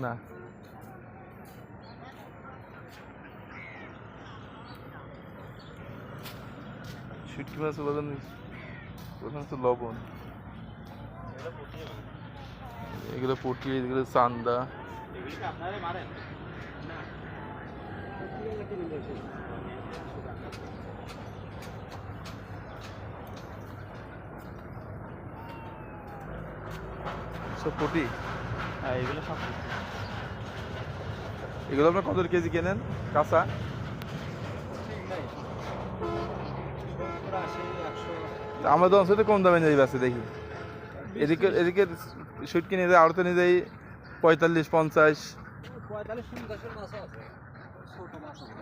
না শুটকি মাছ বাজার নেই, ওখানে তো লবণ, এগুলো পুঁটি, এগুলো চান্দা। সব পুঁটি। হ্যাঁ এগুলো সব এগুলো আপনার কত কেজি কেনেন কাঁচা? আমরা তো অঞ্চলে কম দামে নিয়ে যাচ্ছে দেখি। এদিকে এদিকে শুটকি নিয়ে যায়, আড়তে নিয়ে যাই 45-50। 45-50 মাছও আছে, ছোট মাছ আছে।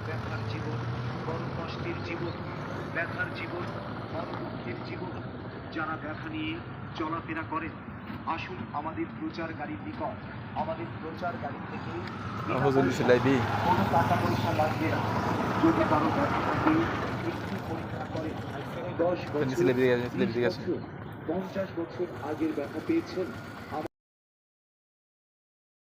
ব্যথার জীবন, বড় কষ্টের জীবন, ব্যথার জীবন, বড় দুঃখের জীবন। যারা ব্যথা নিয়ে চলাফেরা করেন, আসুন আমাদের প্রচার গাড়ির নিকট। আমাদের প্রচার গাড়ি থেকে কোনো টাকা পয়সা লাগবে না। যদি কারো ব্যথা থাকে, একটু পরীক্ষা করেন। 10 বছর, 20 বছর, 50 বছর আগের ব্যথা পেয়েছেন,